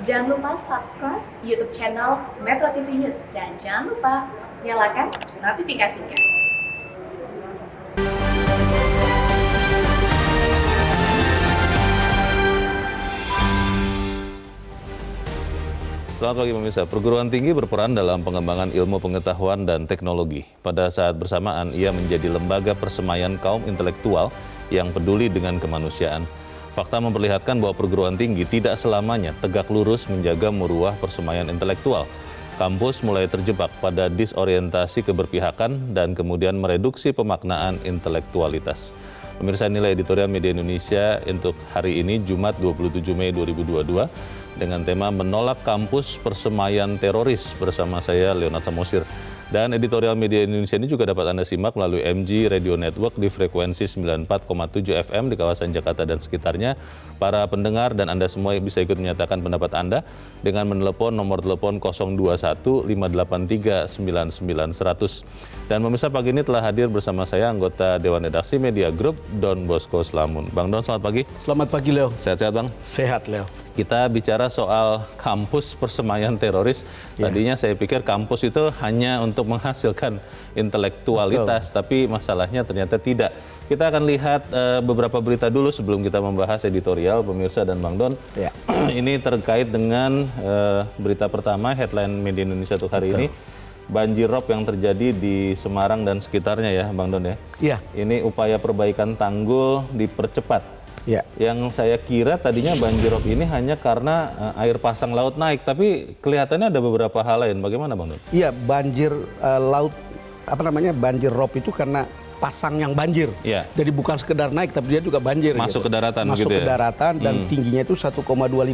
Jangan lupa subscribe YouTube channel Metro TV News dan jangan lupa nyalakan notifikasinya. Selamat pagi pemirsa. Perguruan tinggi berperan dalam pengembangan ilmu pengetahuan dan teknologi. Pada saat bersamaan, ia menjadi lembaga persemaian kaum intelektual yang peduli dengan kemanusiaan. Fakta memperlihatkan bahwa perguruan tinggi tidak selamanya tegak lurus menjaga muruah persemaian intelektual. Kampus mulai terjebak pada disorientasi keberpihakan dan kemudian mereduksi pemaknaan intelektualitas. Pemirsa, nilai editorial Media Indonesia untuk hari ini, Jumat 27 Mei 2022, dengan tema Menolak Kampus Persemaian Teroris bersama saya, Leonard Samosir. Dan editorial Media Indonesia ini juga dapat Anda simak melalui MG Radio Network di frekuensi 94,7 FM di kawasan Jakarta dan sekitarnya. Para pendengar dan Anda semua bisa ikut menyatakan pendapat Anda dengan menelepon nomor telepon 021 583 99 100. Dan pemirsa, pagi ini telah hadir bersama saya anggota Dewan Redaksi Media Group, Don Bosco Slamun. Bang Don, selamat pagi. Selamat pagi, Leo. Sehat-sehat, Bang? Sehat, Leo. Kita bicara soal kampus persemaian teroris. Tadinya saya pikir kampus itu hanya untuk menghasilkan intelektualitas, tapi masalahnya ternyata tidak. Kita akan lihat beberapa berita dulu sebelum kita membahas editorial, pemirsa dan Bang Don. Ya. Ini terkait dengan berita pertama, headline Media Indonesia untuk hari ini. Banjir rob yang terjadi di Semarang dan sekitarnya ya, Bang Don ya. Iya. Ini upaya perbaikan tanggul dipercepat. Ya. Yang saya kira tadinya banjirop ini hanya karena air pasang laut naik, tapi kelihatannya ada beberapa hal lain. Bagaimana, Bang Don? Iya, banjir laut, banjir rob itu karena pasang yang banjir. Ya. Jadi bukan sekedar naik, tapi dia juga banjir. Masuk gitu. ke daratan Masuk gitu ke ya? daratan dan tingginya itu 1,25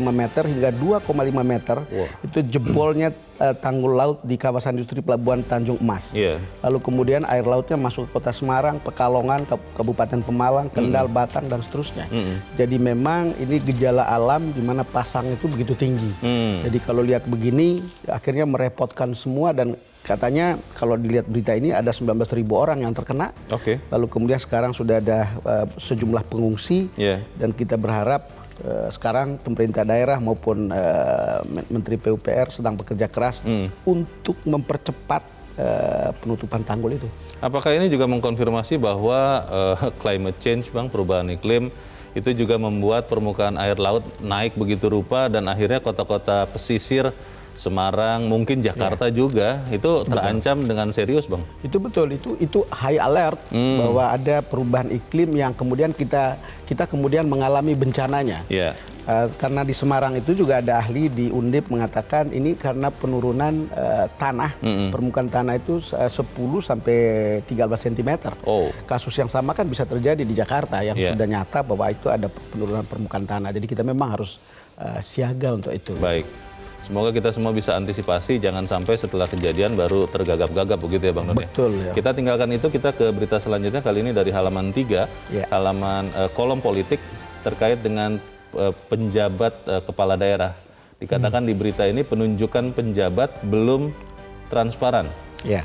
meter hingga 2,5 meter. Wow. Itu jebolnya tanggul laut di kawasan industri Pelabuhan Tanjung Emas. Iya. Lalu kemudian air lautnya masuk ke kota Semarang, Pekalongan, Kabupaten Pemalang, Kendal, Batang, dan seterusnya. Jadi memang ini gejala alam di mana pasang itu begitu tinggi. Jadi kalau lihat begini, akhirnya merepotkan semua dan katanya kalau dilihat berita ini ada 19.000 orang yang terkena. Oke. Lalu kemudian sekarang sudah ada sejumlah pengungsi. Yeah. Dan kita berharap sekarang pemerintah daerah maupun Menteri PUPR sedang bekerja keras untuk mempercepat penutupan tanggul itu. Apakah ini juga mengkonfirmasi bahwa climate change, Bang, perubahan iklim, itu juga membuat permukaan air laut naik begitu rupa dan akhirnya kota-kota pesisir Semarang, mungkin Jakarta juga itu terancam dengan serius, Bang? Itu betul, itu high alert bahwa ada perubahan iklim yang kemudian kita kemudian mengalami bencananya. Yeah. Karena di Semarang itu juga ada ahli di Undip mengatakan ini karena penurunan tanah, permukaan tanah itu 10 sampai 13 cm. Oh. Kasus yang sama kan bisa terjadi di Jakarta yang sudah nyata bahwa itu ada penurunan permukaan tanah. Jadi kita memang harus siaga untuk itu. Baik. Semoga kita semua bisa antisipasi, jangan sampai setelah kejadian baru tergagap-gagap begitu ya, Bang Don. Betul ya. Kita tinggalkan itu, kita ke berita selanjutnya, kali ini dari halaman 3, halaman kolom politik terkait dengan penjabat kepala daerah. Dikatakan di berita ini penunjukan penjabat belum transparan. Ya.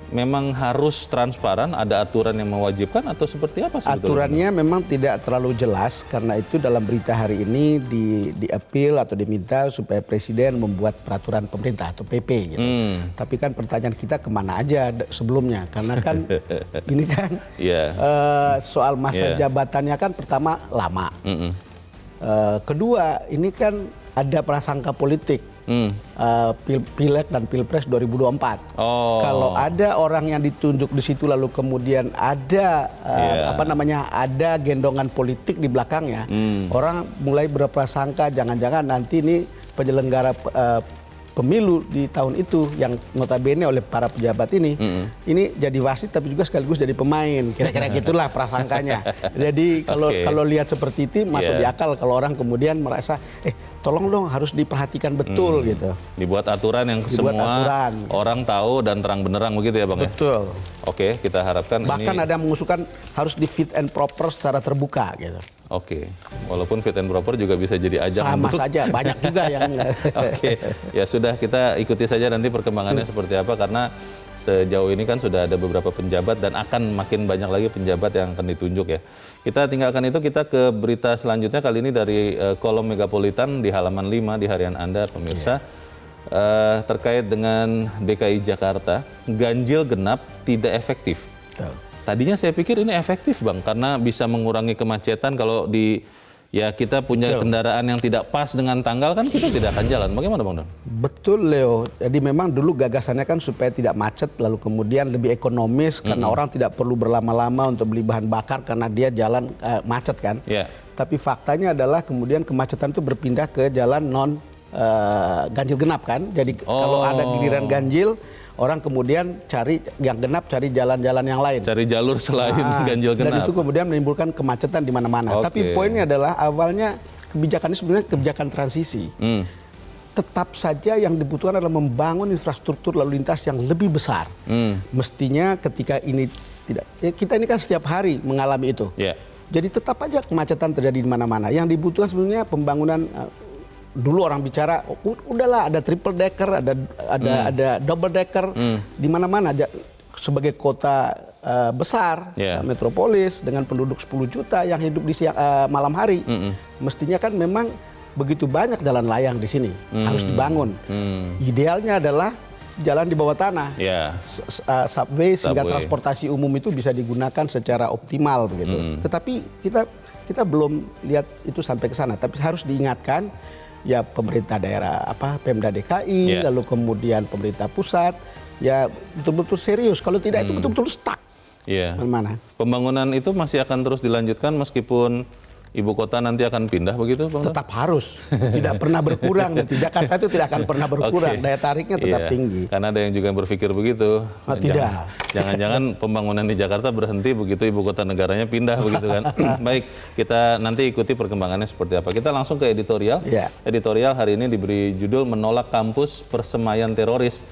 Memang harus transparan, ada aturan yang mewajibkan atau seperti apa sebetulnya? Aturannya memang tidak terlalu jelas, karena itu dalam berita hari ini di-appeal atau diminta supaya Presiden membuat peraturan pemerintah atau PP gitu. Tapi kan pertanyaan kita kemana aja sebelumnya, karena kan ini kan soal masa jabatannya kan pertama lama. Kedua, ini kan ada prasangka politik. Pileg dan Pilpres 2024. Kalau ada orang yang ditunjuk di situ lalu kemudian ada ada gendongan politik di belakangnya, orang mulai berprasangka jangan-jangan nanti ini penyelenggara pemilu di tahun itu yang notabene oleh para pejabat ini jadi wasit tapi juga sekaligus jadi pemain, kira-kira gitulah prasangkanya. Jadi kalau lihat seperti itu masuk di akal kalau orang kemudian merasa tolong dong harus diperhatikan betul gitu. Dibuat aturan yang semua orang tahu dan terang benderang begitu ya, Bang? Betul. Oke, kita harapkan bahkan ada yang mengusulkan harus di fit and proper secara terbuka gitu. Oke, walaupun fit and proper juga bisa jadi ajang sama saja, banyak juga yang Oke, ya sudah, kita ikuti saja nanti perkembangannya seperti apa, karena sejauh ini kan sudah ada beberapa penjabat dan akan makin banyak lagi penjabat yang akan ditunjuk ya. Kita tinggalkan itu, kita ke berita selanjutnya kali ini dari kolom Megapolitan di halaman 5 di harian Anda pemirsa. Terkait dengan DKI Jakarta, ganjil genap tidak efektif. Tadinya saya pikir ini efektif Bang, karena bisa mengurangi kemacetan. Kalau kita punya kendaraan yang tidak pas dengan tanggal kan kita tidak akan jalan. Bagaimana Bang Don? Betul Leo. Jadi memang dulu gagasannya kan supaya tidak macet, lalu kemudian lebih ekonomis karena orang tidak perlu berlama-lama untuk beli bahan bakar karena dia jalan macet kan. Tapi faktanya adalah kemudian kemacetan itu berpindah ke jalan non ganjil genap kan. Jadi kalau ada giliran ganjil, orang kemudian cari yang genap, cari jalan-jalan yang lain. Cari jalur selain ganjil genap. Dan itu kemudian menimbulkan kemacetan di mana-mana. Tapi poinnya adalah awalnya kebijakan ini sebenarnya kebijakan transisi. Tetap saja yang dibutuhkan adalah membangun infrastruktur lalu lintas yang lebih besar. Mestinya ketika ini tidak, kita ini kan setiap hari mengalami itu. Jadi tetap aja kemacetan terjadi di mana-mana. Yang dibutuhkan sebenarnya pembangunan. Dulu orang bicara, udahlah ada triple decker, ada double decker, di mana-mana sebagai kota besar, metropolis dengan penduduk 10 juta yang hidup di malam hari, mestinya kan memang begitu banyak jalan layang di sini harus dibangun. Idealnya adalah jalan di bawah tanah, subway sehingga transportasi umum itu bisa digunakan secara optimal begitu. Tetapi kita belum lihat itu sampai ke sana. Tapi harus diingatkan. Ya pemerintah daerah, Pemda DKI, lalu kemudian pemerintah pusat, ya betul-betul serius. Kalau tidak itu betul-betul stuck. Mana? Pembangunan itu masih akan terus dilanjutkan meskipun ibu kota nanti akan pindah begitu, Bang? Tetap harus, tidak pernah berkurang. Nanti Jakarta itu tidak akan pernah berkurang, daya tariknya tetap tinggi. Karena ada yang juga berpikir begitu. Tidak. Jangan-jangan pembangunan di Jakarta berhenti begitu ibu kota negaranya pindah begitu kan? Baik, kita nanti ikuti perkembangannya seperti apa. Kita langsung ke editorial. Editorial hari ini diberi judul Menolak Kampus Persemaian Teroris.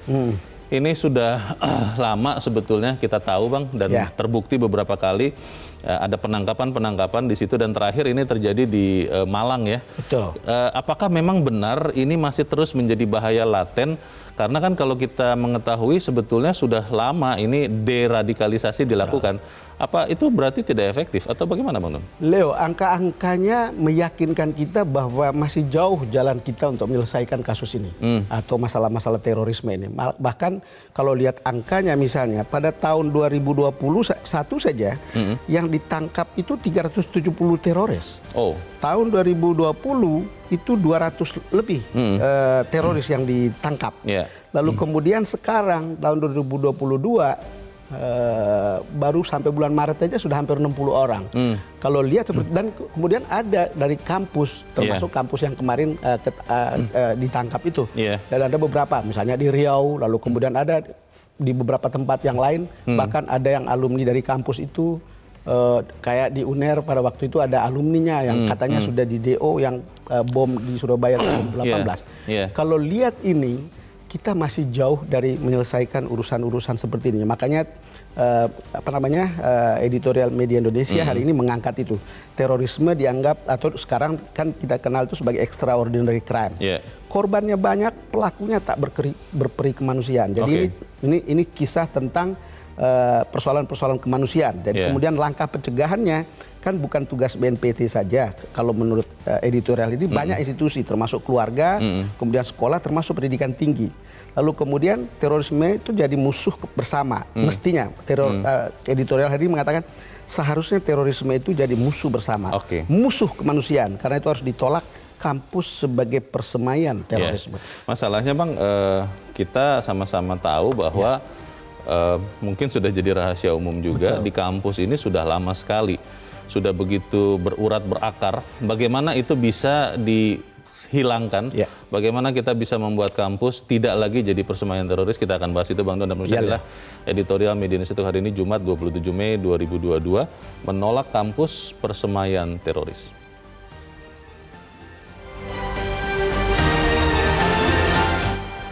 Ini sudah lama sebetulnya kita tahu Bang, dan terbukti beberapa kali ada penangkapan di situ, dan terakhir ini terjadi di Malang ya. Betul. Apakah memang benar ini masih terus menjadi bahaya laten? Karena kan kalau kita mengetahui sebetulnya sudah lama ini deradikalisasi dilakukan. Apa itu berarti tidak efektif atau bagaimana Bang Don? Leo, angka-angkanya meyakinkan kita bahwa masih jauh jalan kita untuk menyelesaikan kasus ini atau masalah-masalah terorisme ini. Bahkan kalau lihat angkanya misalnya pada tahun 2021 saja yang ditangkap itu 370 teroris. Tahun 2020 itu 200 lebih teroris yang ditangkap. Lalu kemudian sekarang tahun 2022 baru sampai bulan Maret aja sudah hampir 60 orang. Kalau lihat seperti, dan kemudian ada dari kampus, termasuk kampus yang kemarin ditangkap itu. Dan ada beberapa, misalnya di Riau, lalu kemudian ada di beberapa tempat yang lain, bahkan ada yang alumni dari kampus itu, kayak di UNER pada waktu itu ada alumninya yang katanya sudah di DO yang bom di Surabaya tahun 2018. Kalau lihat ini, kita masih jauh dari menyelesaikan urusan-urusan seperti ini. Makanya editorial media Indonesia hari ini mengangkat itu. Terorisme dianggap, atau sekarang kan kita kenal itu sebagai extraordinary crime. Korbannya banyak, pelakunya tak berperi kemanusiaan. Jadi ini kisah tentang persoalan-persoalan kemanusiaan. Dan kemudian langkah pencegahannya kan bukan tugas BNPT saja. Kalau menurut editorial ini banyak institusi, termasuk keluarga, kemudian sekolah, termasuk pendidikan tinggi. Lalu kemudian terorisme itu jadi musuh bersama. Mestinya editorial hari ini mengatakan seharusnya terorisme itu jadi musuh bersama, musuh kemanusiaan. Karena itu harus ditolak kampus sebagai persemaian terorisme. Masalahnya Bang, kita sama-sama tahu bahwa mungkin sudah jadi rahasia umum juga. Di kampus ini sudah lama sekali, sudah begitu berurat berakar. Bagaimana itu bisa dihilangkan? Bagaimana kita bisa membuat kampus tidak lagi jadi persemaian teroris? Kita akan bahas itu Bang Don, dan pemirsa editorial Media Indonesia hari ini Jumat 27 Mei 2022, menolak kampus persemaian teroris.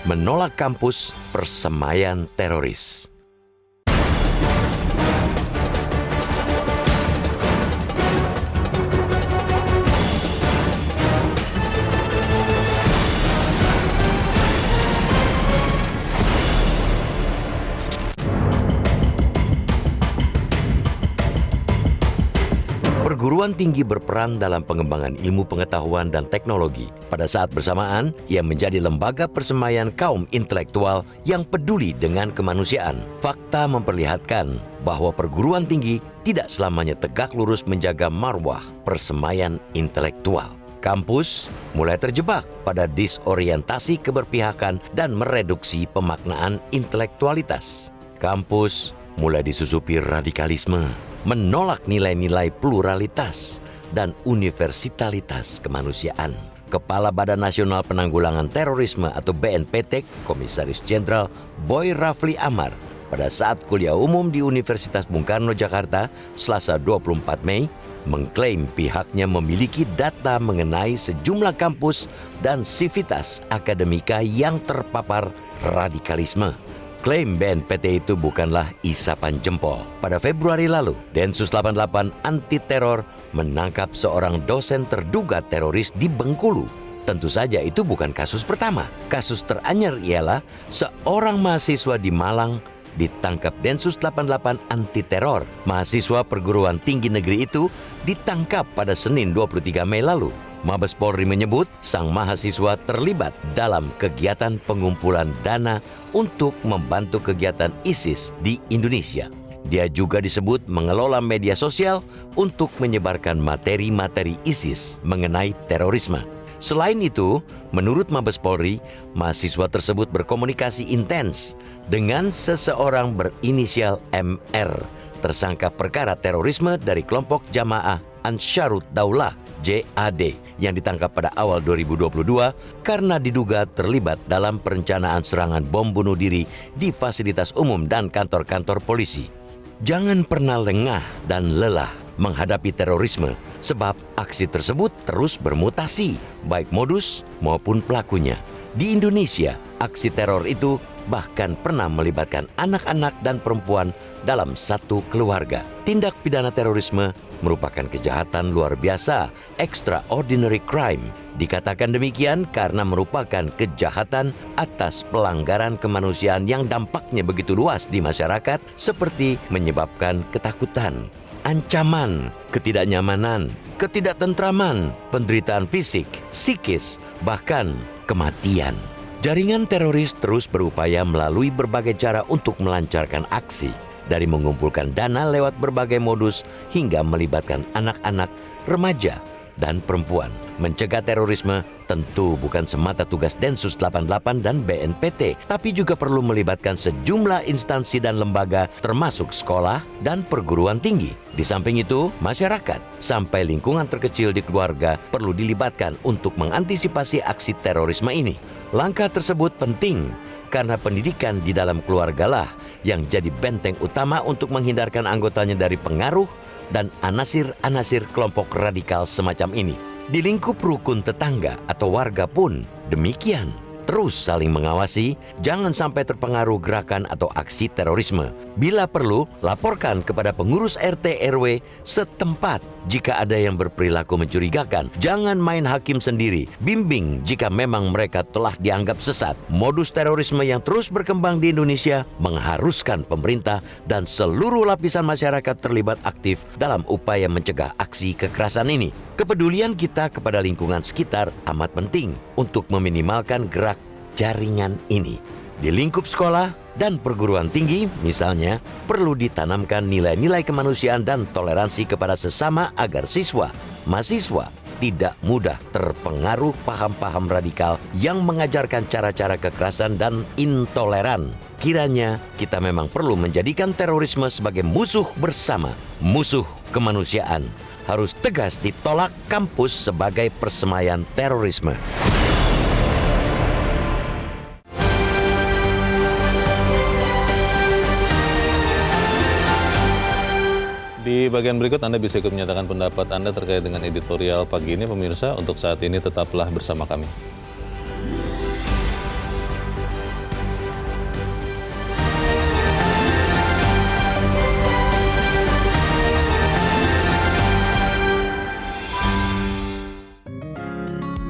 Menolak kampus persemaian teroris. perguruan tinggi berperan dalam pengembangan ilmu pengetahuan dan teknologi. Pada saat bersamaan, ia menjadi lembaga persemaian kaum intelektual yang peduli dengan kemanusiaan. Fakta memperlihatkan bahwa perguruan tinggi tidak selamanya tegak lurus menjaga marwah persemaian intelektual. Kampus mulai terjebak pada disorientasi keberpihakan dan mereduksi pemaknaan intelektualitas. Kampus mulai disusupi radikalisme, menolak nilai-nilai pluralitas dan universalitas kemanusiaan. Kepala Badan Nasional Penanggulangan Terorisme atau BNPT, Komisaris Jenderal Boy Rafli Amar, pada saat kuliah umum di Universitas Bung Karno, Jakarta, Selasa 24 Mei, mengklaim pihaknya memiliki data mengenai sejumlah kampus dan sivitas akademika yang terpapar radikalisme. Klaim BNPT itu bukanlah isapan jempol. Pada Februari lalu, Densus 88 anti teror menangkap seorang dosen terduga teroris di Bengkulu. Tentu saja itu bukan kasus pertama. Kasus teranyar ialah seorang mahasiswa di Malang ditangkap Densus 88 anti teror. Mahasiswa perguruan tinggi negeri itu ditangkap pada Senin 23 Mei lalu. Mabes Polri menyebut sang mahasiswa terlibat dalam kegiatan pengumpulan dana untuk membantu kegiatan ISIS di Indonesia. Dia juga disebut mengelola media sosial untuk menyebarkan materi-materi ISIS mengenai terorisme. Selain itu, menurut Mabes Polri, mahasiswa tersebut berkomunikasi intens dengan seseorang berinisial MR, tersangka perkara terorisme dari kelompok Jamaah Ansharut Daulah JAD yang ditangkap pada awal 2022 karena diduga terlibat dalam perencanaan serangan bom bunuh diri di fasilitas umum dan kantor-kantor polisi. Jangan pernah lengah dan lelah menghadapi terorisme sebab aksi tersebut terus bermutasi, baik modus maupun pelakunya. Di Indonesia, aksi teror itu bahkan pernah melibatkan anak-anak dan perempuan dalam satu keluarga. Tindak pidana terorisme merupakan kejahatan luar biasa, extraordinary crime. Dikatakan demikian karena merupakan kejahatan atas pelanggaran kemanusiaan yang dampaknya begitu luas di masyarakat, seperti menyebabkan ketakutan, ancaman, ketidaknyamanan, ketidaktentraman, penderitaan fisik, psikis, bahkan kematian. Jaringan teroris terus berupaya melalui berbagai cara untuk melancarkan aksi, dari mengumpulkan dana lewat berbagai modus hingga melibatkan anak-anak, remaja, dan perempuan. Mencegah terorisme tentu bukan semata tugas Densus 88 dan BNPT, tapi juga perlu melibatkan sejumlah instansi dan lembaga termasuk sekolah dan perguruan tinggi. Di samping itu, masyarakat sampai lingkungan terkecil di keluarga perlu dilibatkan untuk mengantisipasi aksi terorisme ini. Langkah tersebut penting karena pendidikan di dalam keluargalah yang jadi benteng utama untuk menghindarkan anggotanya dari pengaruh dan anasir-anasir kelompok radikal semacam ini. Di lingkup rukun tetangga atau warga pun demikian. Terus saling mengawasi, jangan sampai terpengaruh gerakan atau aksi terorisme. Bila perlu, laporkan kepada pengurus RT RW setempat jika ada yang berperilaku mencurigakan. Jangan main hakim sendiri, bimbing jika memang mereka telah dianggap sesat. Modus terorisme yang terus berkembang di Indonesia mengharuskan pemerintah dan seluruh lapisan masyarakat terlibat aktif dalam upaya mencegah aksi kekerasan ini. Kepedulian kita kepada lingkungan sekitar amat penting untuk meminimalkan gerak jaringan ini. Di lingkup sekolah dan perguruan tinggi, misalnya, perlu ditanamkan nilai-nilai kemanusiaan dan toleransi kepada sesama agar mahasiswa tidak mudah terpengaruh paham-paham radikal yang mengajarkan cara-cara kekerasan dan intoleran. Kiranya kita memang perlu menjadikan terorisme sebagai musuh bersama, musuh kemanusiaan. Harus tegas ditolak kampus sebagai persemaian terorisme. Di bagian berikut Anda bisa ikut menyatakan pendapat Anda terkait dengan editorial pagi ini, pemirsa. Untuk saat ini tetaplah bersama kami.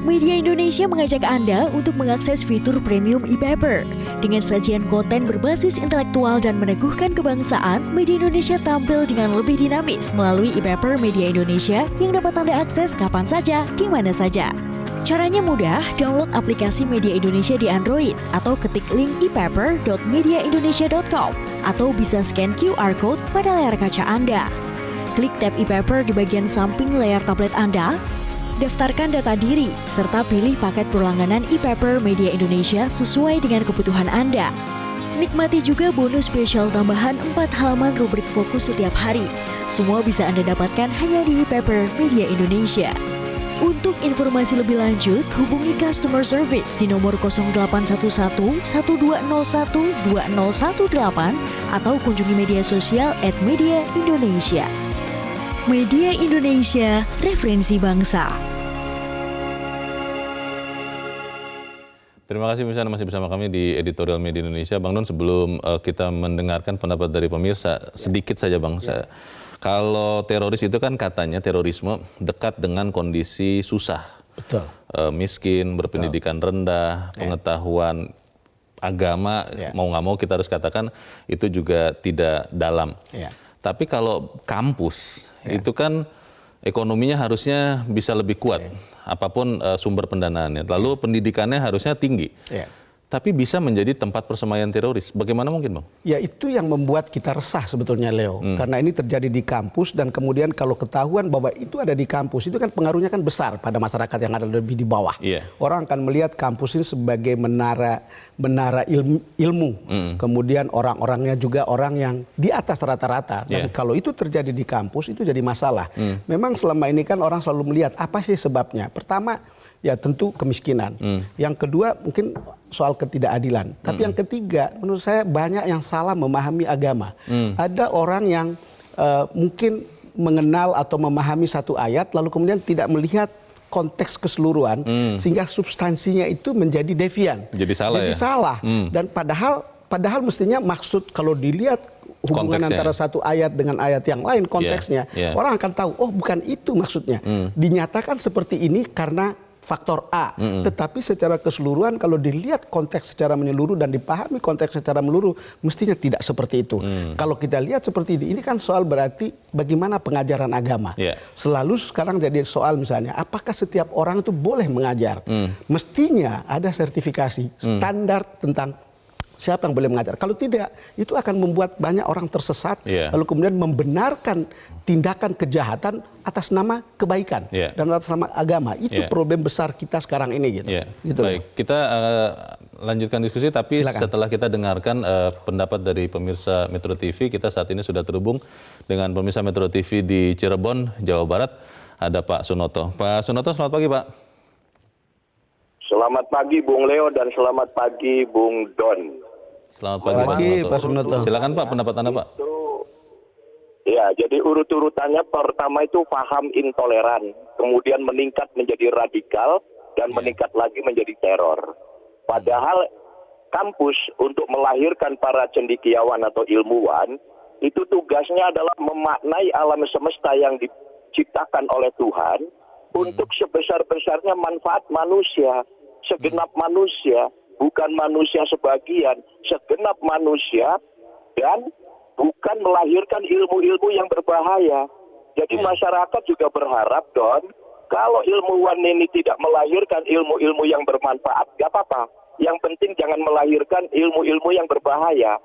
Media Indonesia Indonesia mengajak Anda untuk mengakses fitur premium e-paper. Dengan sajian konten berbasis intelektual dan meneguhkan kebangsaan, Media Indonesia tampil dengan lebih dinamis melalui e-paper Media Indonesia yang dapat Anda akses kapan saja, di mana saja. Caranya mudah, download aplikasi Media Indonesia di Android atau ketik link e-paper.mediaindonesia.com atau bisa scan QR Code pada layar kaca Anda. Klik tab e-paper di bagian samping layar tablet Anda, daftarkan data diri, serta pilih paket berlangganan e-paper Media Indonesia sesuai dengan kebutuhan Anda. Nikmati juga bonus spesial tambahan 4 halaman rubrik fokus setiap hari. Semua bisa Anda dapatkan hanya di e-paper Media Indonesia. Untuk informasi lebih lanjut, hubungi customer service di nomor 0811 1201 2018 atau kunjungi media sosial @mediaindonesia. Media Indonesia, referensi bangsa. Terima kasih misalnya masih bersama kami di editorial Media Indonesia. Bang Don, sebelum kita mendengarkan pendapat dari pemirsa, sedikit saja Bang. Kalau teroris itu kan katanya terorisme dekat dengan kondisi susah. Betul. Miskin, berpendidikan rendah, pengetahuan agama, mau nggak mau kita harus katakan itu juga tidak dalam. Tapi kalau kampus, itu kan ekonominya harusnya bisa lebih kuat, apapun sumber pendanaannya. Lalu pendidikannya harusnya tinggi. Tapi bisa menjadi tempat persemaian teroris. Bagaimana mungkin, Bang? Ya, itu yang membuat kita resah sebetulnya, Leo. Karena ini terjadi di kampus dan kemudian kalau ketahuan bahwa itu ada di kampus, itu kan pengaruhnya kan besar pada masyarakat yang ada lebih di bawah. Orang akan melihat kampus ini sebagai menara ilmu. Kemudian orang-orangnya juga orang yang di atas rata-rata. Dan kalau itu terjadi di kampus, itu jadi masalah. Memang selama ini kan orang selalu melihat apa sih sebabnya. Pertama, ya tentu kemiskinan. Yang kedua mungkin soal ketidakadilan. Tapi yang ketiga, menurut saya banyak yang salah memahami agama. Ada orang yang mungkin mengenal atau memahami satu ayat, lalu kemudian tidak melihat konteks keseluruhan, sehingga substansinya itu menjadi devian. Jadi salah. Dan padahal mestinya maksud kalau dilihat hubungan antara satu ayat dengan ayat yang lain, konteksnya, orang akan tahu, oh bukan itu maksudnya. Dinyatakan seperti ini karena faktor A, tetapi secara keseluruhan kalau dilihat konteks secara menyeluruh dan dipahami konteks secara menyeluruh, mestinya tidak seperti itu. Kalau kita lihat seperti ini kan soal berarti bagaimana pengajaran agama. Selalu sekarang jadi soal misalnya, apakah setiap orang itu boleh mengajar? Mestinya ada sertifikasi, standar tentang siapa yang boleh mengajar. Kalau tidak, itu akan membuat banyak orang tersesat, lalu kemudian membenarkan tindakan kejahatan atas nama kebaikan dan atas nama agama. Itu problem besar kita sekarang ini. Gitu. Baik, kita lanjutkan diskusi, tapi silakan. Setelah kita dengarkan pendapat dari pemirsa Metro TV, kita saat ini sudah terhubung dengan pemirsa Metro TV di Cirebon, Jawa Barat. Ada Pak Sunoto. Pak Sunoto, selamat pagi Pak. Selamat pagi Bung Leo dan selamat pagi Bung Don. Selamat pagi Pak Sunoto. Silakan Pak, pendapat Anda Pak. Ya, jadi urut-urutannya pertama itu paham intoleran, kemudian meningkat menjadi radikal, dan meningkat lagi menjadi teror. Padahal kampus untuk melahirkan para cendekiawan atau ilmuwan, itu tugasnya adalah memaknai alam semesta yang diciptakan oleh Tuhan untuk sebesar-besarnya manfaat manusia, segenap manusia. Bukan manusia sebagian, segenap manusia, dan bukan melahirkan ilmu-ilmu yang berbahaya. Jadi masyarakat juga berharap, Don, kalau ilmuwan ini tidak melahirkan ilmu-ilmu yang bermanfaat, gak apa-apa. Yang penting jangan melahirkan ilmu-ilmu yang berbahaya.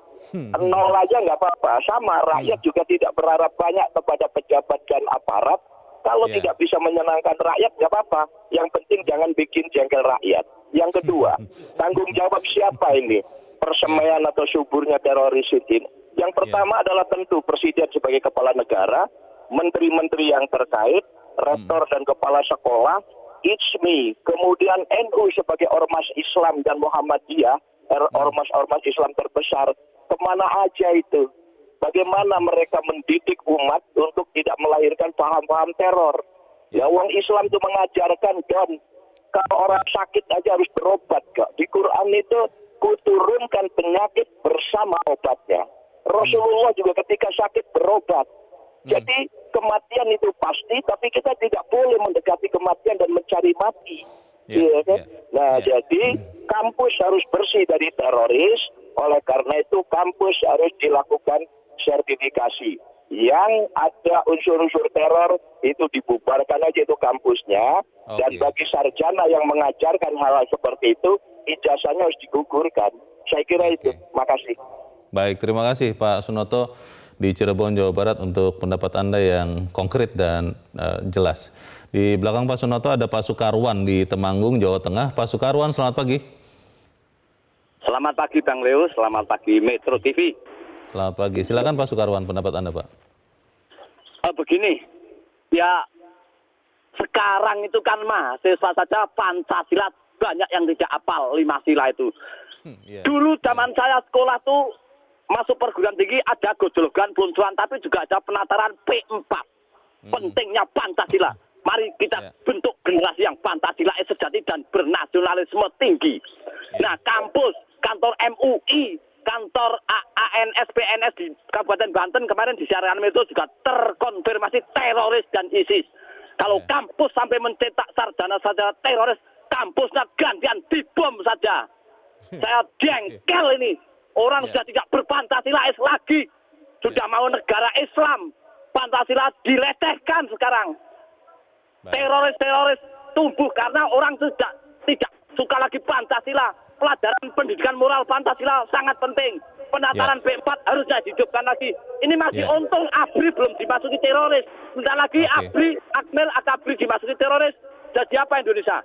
Nol aja gak apa-apa. Sama, rakyat juga tidak berharap banyak kepada pejabat dan aparat. Kalau tidak bisa menyenangkan rakyat, gak apa-apa. Yang penting jangan bikin jengkel rakyat. Yang kedua, tanggung jawab siapa ini? Persemaian atau suburnya teroris ini. Yang pertama adalah tentu Presiden sebagai kepala negara, menteri-menteri yang terkait, rektor dan kepala sekolah, it's me. Kemudian NU sebagai ormas Islam dan Muhammadiyah, ormas-ormas Islam terbesar. Kemana aja itu? Bagaimana mereka mendidik umat untuk tidak melahirkan paham-paham teror? Ya, wong Islam itu mengajarkan, Don, kalau orang sakit aja harus berobat, kok. Di Quran itu kuturunkan penyakit bersama obatnya. Rasulullah juga ketika sakit berobat. Jadi kematian itu pasti, tapi kita tidak boleh mendekati kematian dan mencari mati. Iya kan? Nah, jadi kampus harus bersih dari teroris. Oleh karena itu kampus harus dilakukan sertifikasi. Yang ada unsur-unsur teror itu dibubarkan aja itu kampusnya. Dan bagi sarjana yang mengajarkan hal-hal seperti itu, ijazahnya harus digugurkan. Saya kira itu. Makasih. Baik, terima kasih Pak Sunoto di Cirebon, Jawa Barat untuk pendapat Anda yang konkret dan jelas. Di belakang Pak Sunoto ada Pak Sukarwan di Temanggung, Jawa Tengah. Pak Sukarwan, selamat pagi. Selamat pagi Bang Leo, selamat pagi Metro TV. Selamat pagi. Silakan Pak Sukarwan, pendapat Anda Pak. Begini, ya sekarang itu kan mahasiswa saja Pancasila banyak yang tidak hafal 5 sila itu. Dulu zaman saya sekolah tuh masuk perguruan tinggi ada gojologan, peluncuran, tapi juga ada penataran P4. Pentingnya Pancasila. Mari kita bentuk generasi yang Pancasila sejati dan bernasionalisme tinggi. Nah, kampus, kantor MUI, kantor ANS, PNS di Kabupaten Banten kemarin di siaran itu juga terkonfirmasi teroris dan ISIS. Kalau kampus sampai mencetak sarjana-sarjana teroris, kampusnya gantian dibom saja. Saya jengkel ini. Orang sudah tidak berpancasila lagi. Sudah mau negara Islam. Pancasila dilecehkan sekarang. Teroris-teroris tumbuh karena orang sudah tidak suka lagi Pancasila. Pelajaran pendidikan moral Pancasila sangat penting. Penataran P4 harusnya dihidupkan lagi. Ini masih untung ABRI belum dimasuki teroris. Sebentar lagi ABRI, Akmil, Akabri dimasuki teroris. Jadi apa Indonesia?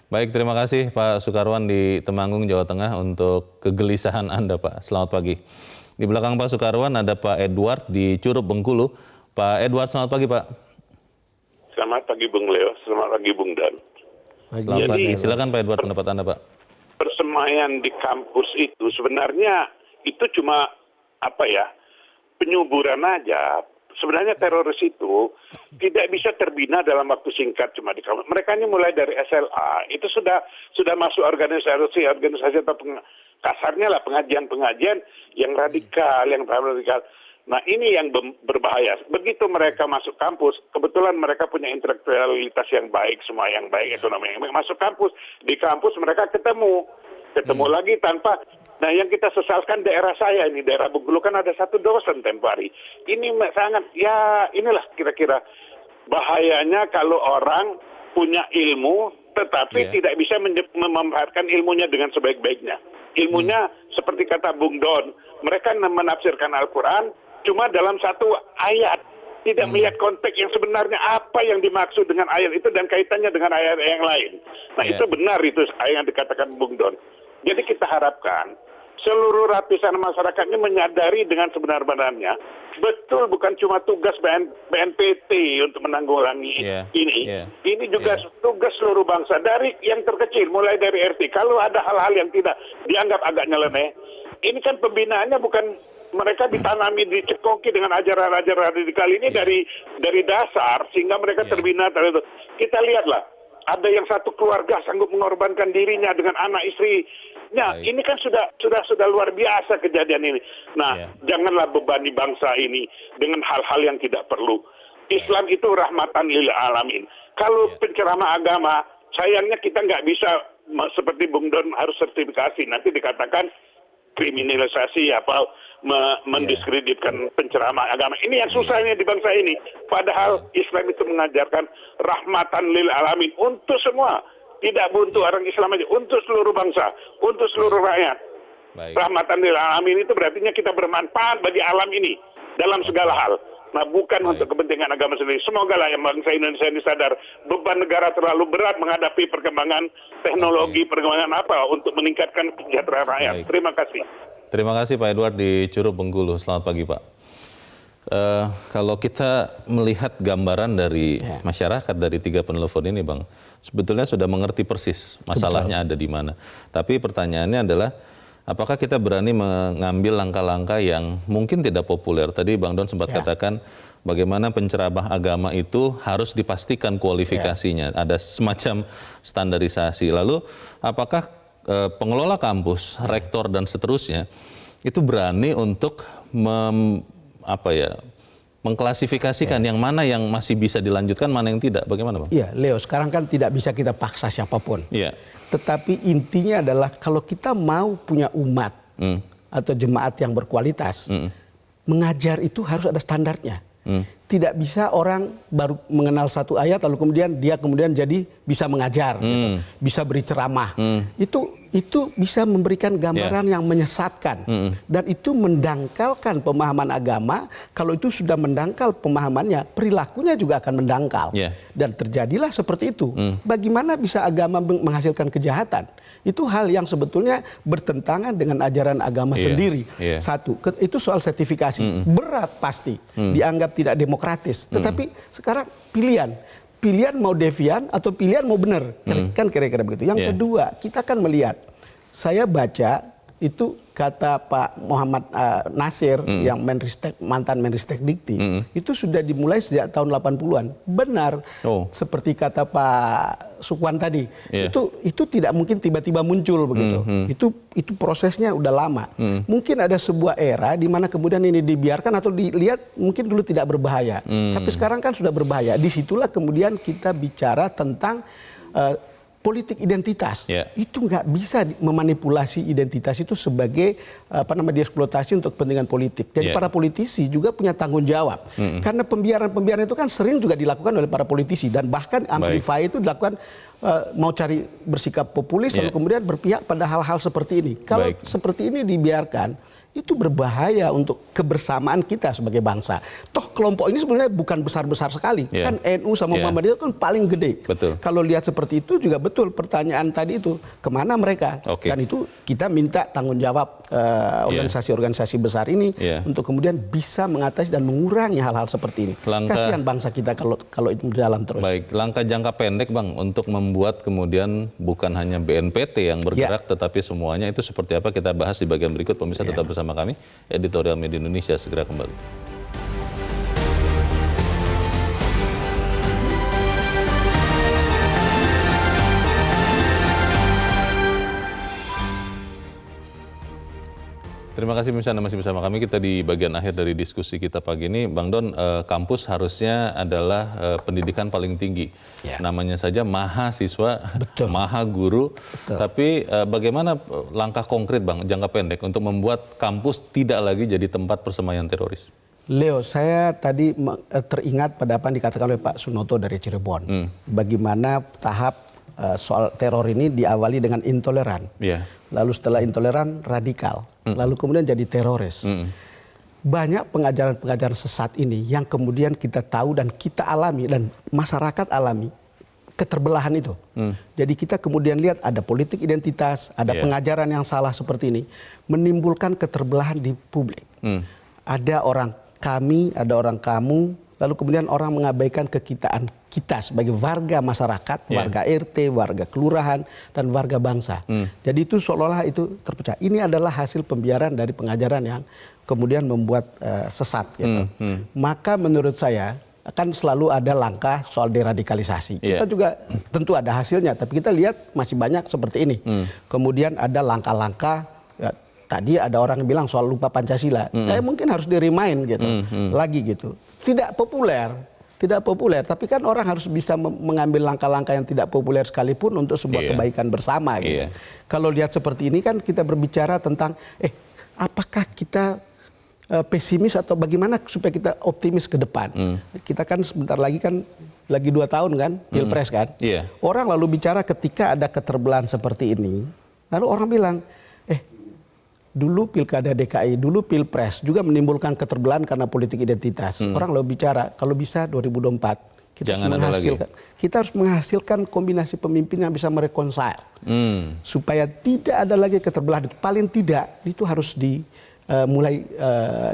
Baik, terima kasih Pak Sukarwan di Temanggung, Jawa Tengah untuk kegelisahan Anda Pak. Selamat pagi. Di belakang Pak Sukarwan ada Pak Edward di Curup, Bengkulu. Pak Edward, selamat pagi Pak. Selamat pagi Bung Leo, selamat pagi Bung Dan. Selamat pagi. Silakan Pak Edward, pendapat Anda Pak. Persemaian di kampus itu sebenarnya itu cuma penyuburan aja. Sebenarnya teroris itu tidak bisa terbina dalam waktu singkat cuma di kampus. Mereka ini mulai dari SLA itu sudah masuk organisasi atau kasarnya lah pengajian yang radikal, yang radikal. Nah ini yang berbahaya. Begitu mereka masuk kampus, kebetulan mereka punya intelektualitas yang baik, semua yang baik, ekonomi yang baik. Masuk kampus, di kampus mereka ketemu lagi tanpa. Nah yang kita sesalkan daerah saya ini, daerah Bengkulu kan ada satu dosen tempo hari. Ini sangat, inilah kira-kira bahayanya kalau orang punya ilmu, tetapi tidak bisa memanfaatkan ilmunya dengan sebaik-baiknya. Ilmunya seperti kata Bung Don, mereka menafsirkan Al-Quran cuma dalam satu ayat, tidak melihat konteks yang sebenarnya apa yang dimaksud dengan ayat itu dan kaitannya dengan ayat yang lain. Nah itu benar itu yang dikatakan Bung Don. Jadi kita harapkan seluruh lapisan masyarakat ini menyadari dengan sebenar-benarnya, betul bukan cuma tugas BNPT untuk menanggulangi ini. Ini juga tugas seluruh bangsa dari yang terkecil, mulai dari RT. Kalau ada hal-hal yang tidak dianggap agak nyeleneh, ini kan pembinaannya bukan mereka ditanami, dicekoki dengan ajaran-ajaran radikal ini dari dasar sehingga mereka terbina. Kita lihatlah, ada yang satu keluarga sanggup mengorbankan dirinya dengan anak istrinya. Ini kan sudah luar biasa kejadian ini. Nah, janganlah bebani bangsa ini dengan hal-hal yang tidak perlu. Islam itu rahmatan lil alamin. Kalau penceramah agama, sayangnya kita nggak bisa seperti Bung Don harus sertifikasi. Nanti dikatakan kriminalisasi mendiskreditkan penceramah agama. Ini yang susahnya di bangsa ini. Padahal Islam itu mengajarkan rahmatan lil alamin untuk semua. Tidak untuk orang Islam aja, untuk seluruh bangsa, untuk seluruh rakyat. Rahmatan lil alamin itu berarti kita bermanfaat bagi alam ini dalam segala hal. Nah, bukan untuk kepentingan agama sendiri. Semoga lah yang bangsa Indonesia ini sadar beban negara terlalu berat menghadapi perkembangan teknologi, perkembangan untuk meningkatkan kesejahteraan rakyat. Terima kasih. Terima kasih Pak Edward di Curup, Bengkulu. Selamat pagi Pak. Kalau kita melihat gambaran dari masyarakat dari 3 penelpon ini Bang, sebetulnya sudah mengerti persis masalahnya ada di mana. Tapi pertanyaannya adalah, apakah kita berani mengambil langkah-langkah yang mungkin tidak populer? Tadi Bang Don sempat katakan bagaimana penceramah agama itu harus dipastikan kualifikasinya, ada semacam standarisasi. Lalu apakah pengelola kampus, rektor dan seterusnya itu berani untuk mengklasifikasikan yang mana yang masih bisa dilanjutkan, mana yang tidak. Bagaimana, Bang? Iya, Leo, sekarang kan tidak bisa kita paksa siapapun. Iya. Tetapi intinya adalah kalau kita mau punya umat atau jemaat yang berkualitas, mengajar itu harus ada standarnya. Tidak bisa orang baru mengenal satu ayat lalu kemudian dia jadi bisa mengajar, gitu, bisa beri ceramah. Itu bisa memberikan gambaran yang menyesatkan dan itu mendangkalkan pemahaman agama. Kalau itu sudah mendangkal pemahamannya, perilakunya juga akan mendangkal. Dan terjadilah seperti itu. Bagaimana bisa agama menghasilkan kejahatan? Itu hal yang sebetulnya bertentangan dengan ajaran agama sendiri. Satu, itu soal sertifikasi. Berat pasti, dianggap tidak demokratis. Tetapi sekarang pilihan mau devian atau pilihan mau benar, kan kira-kira begitu. Yang kedua, kita kan melihat, saya baca itu kata Pak Muhammad Nasir yang mantan Menristek Dikti, itu sudah dimulai sejak tahun 80-an. Benar, seperti kata Pak Sukwan tadi, itu tidak mungkin tiba-tiba muncul begitu. Itu prosesnya udah lama. Mungkin ada sebuah era di mana kemudian ini dibiarkan atau dilihat mungkin dulu tidak berbahaya, tapi sekarang kan sudah berbahaya. Disitulah kemudian kita bicara tentang politik identitas. Itu nggak bisa memanipulasi identitas itu sebagai dieksploitasi untuk kepentingan politik. Jadi para politisi juga punya tanggung jawab. Karena pembiaran itu kan sering juga dilakukan oleh para politisi dan bahkan amplify itu dilakukan mau cari bersikap populis lalu kemudian berpihak pada hal-hal seperti ini. Kalau seperti ini dibiarkan, itu berbahaya untuk kebersamaan kita sebagai bangsa. Toh kelompok ini sebenarnya bukan besar-besar sekali. Kan NU sama Muhammadiyah kan paling gede. Kalau lihat seperti itu juga betul pertanyaan tadi itu, kemana mereka? Dan itu kita minta tanggung jawab organisasi-organisasi besar ini untuk kemudian bisa mengatasi dan mengurangi hal-hal seperti ini. Kasihan bangsa kita kalau itu berjalan terus. Baik, langkah jangka pendek, Bang, untuk membuat kemudian bukan hanya BNPT yang bergerak tetapi semuanya itu seperti apa, kita bahas di bagian berikut. Pemirsa tetap bersama kami, Editorial Media Indonesia segera kembali. Terima kasih pemirsa, Anda masih bersama kami. Kita di bagian akhir dari diskusi kita pagi ini. Bang Don, kampus harusnya adalah pendidikan paling tinggi. Namanya saja mahasiswa, maha guru. Tapi bagaimana langkah konkret, Bang, jangka pendek untuk membuat kampus tidak lagi jadi tempat persemaian teroris? Leo, saya tadi teringat pada apa yang dikatakan oleh Pak Sunoto dari Cirebon. Bagaimana tahap soal teror ini diawali dengan intoleran. Lalu setelah intoleran radikal. Lalu kemudian jadi teroris. Banyak pengajaran-pengajaran sesat ini yang kemudian kita tahu dan kita alami dan masyarakat alami keterbelahan itu. Jadi kita kemudian lihat ada politik identitas, ada pengajaran yang salah seperti ini menimbulkan keterbelahan di publik. Ada orang kami, ada orang kamu, lalu kemudian orang mengabaikan kekitaan kita sebagai warga masyarakat, warga RT, warga kelurahan, dan warga bangsa. Jadi itu seolah-olah itu terpecah. Ini adalah hasil pembiaran dari pengajaran yang kemudian membuat sesat. Gitu. Maka menurut saya akan selalu ada langkah soal deradikalisasi. Kita juga tentu ada hasilnya, tapi kita lihat masih banyak seperti ini. Kemudian ada langkah-langkah. Tadi ada orang yang bilang soal lupa Pancasila. Mungkin harus di-remind gitu. Lagi gitu. Tidak populer, tapi kan orang harus bisa mengambil langkah-langkah yang tidak populer sekalipun untuk sebuah kebaikan bersama gitu. Kalau lihat seperti ini kan kita berbicara tentang apakah kita pesimis atau bagaimana supaya kita optimis ke depan. Kita kan sebentar lagi kan lagi 2 tahun kan Pilpres kan. Orang lalu bicara ketika ada keterbelahan seperti ini, lalu orang bilang dulu Pilkada DKI, dulu Pilpres juga menimbulkan keterbelahan karena politik identitas. Orang lalu bicara, kalau bisa 2024 kita harus menghasilkan kombinasi pemimpin yang bisa merekonsil. Supaya tidak ada lagi keterbelahan. Paling tidak itu harus mulai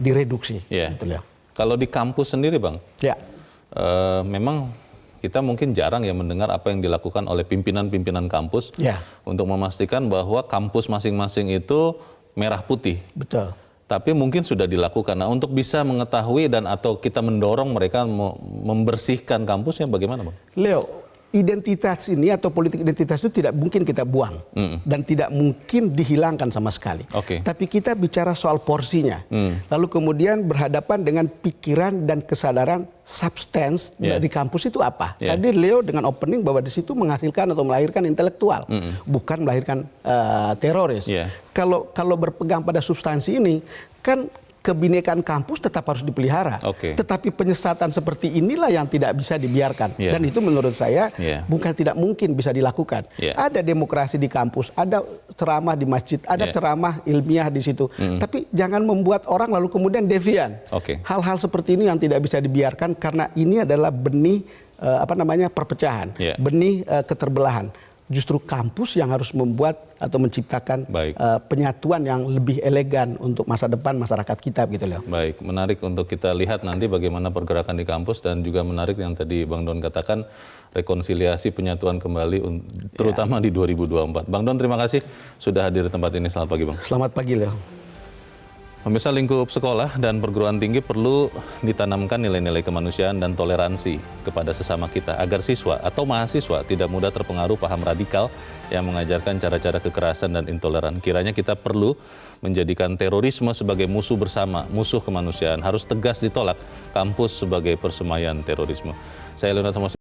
direduksi. Gitu ya. Kalau di kampus sendiri, Bang, memang kita mungkin jarang ya mendengar apa yang dilakukan oleh pimpinan-pimpinan kampus untuk memastikan bahwa kampus masing-masing itu merah putih. Betul. Tapi mungkin sudah dilakukan. Nah, untuk bisa mengetahui dan atau kita mendorong mereka membersihkan kampusnya bagaimana, Bang? Leo, identitas ini atau politik identitas itu tidak mungkin kita buang dan tidak mungkin dihilangkan sama sekali. Tapi kita bicara soal porsinya. Lalu kemudian berhadapan dengan pikiran dan kesadaran substance dari kampus itu apa. Tadi Leo dengan opening bahwa di situ menghasilkan atau melahirkan intelektual, bukan melahirkan teroris. Kalau berpegang pada substansi ini, kan kebinekaan kampus tetap harus dipelihara. Tetapi penyesatan seperti inilah yang tidak bisa dibiarkan. Dan itu menurut saya bukan tidak mungkin bisa dilakukan. Ada demokrasi di kampus, ada ceramah di masjid, ada ceramah ilmiah di situ. Tapi jangan membuat orang lalu kemudian devian. Hal-hal seperti ini yang tidak bisa dibiarkan karena ini adalah benih perpecahan, benih keterbelahan. Justru kampus yang harus membuat atau menciptakan penyatuan yang lebih elegan untuk masa depan masyarakat kita gitu loh. Baik, menarik untuk kita lihat nanti bagaimana pergerakan di kampus dan juga menarik yang tadi Bang Don katakan rekonsiliasi penyatuan kembali terutama di 2024. Bang Don, terima kasih sudah hadir di tempat ini. Selamat pagi, Bang. Selamat pagi, Leo. Pemirsa, lingkup sekolah dan perguruan tinggi perlu ditanamkan nilai-nilai kemanusiaan dan toleransi kepada sesama kita agar siswa atau mahasiswa tidak mudah terpengaruh paham radikal yang mengajarkan cara-cara kekerasan dan intoleran. Kiranya kita perlu menjadikan terorisme sebagai musuh bersama, musuh kemanusiaan. Harus tegas ditolak kampus sebagai persemaian terorisme. Saya Leonard Thomas.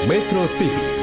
Metro TV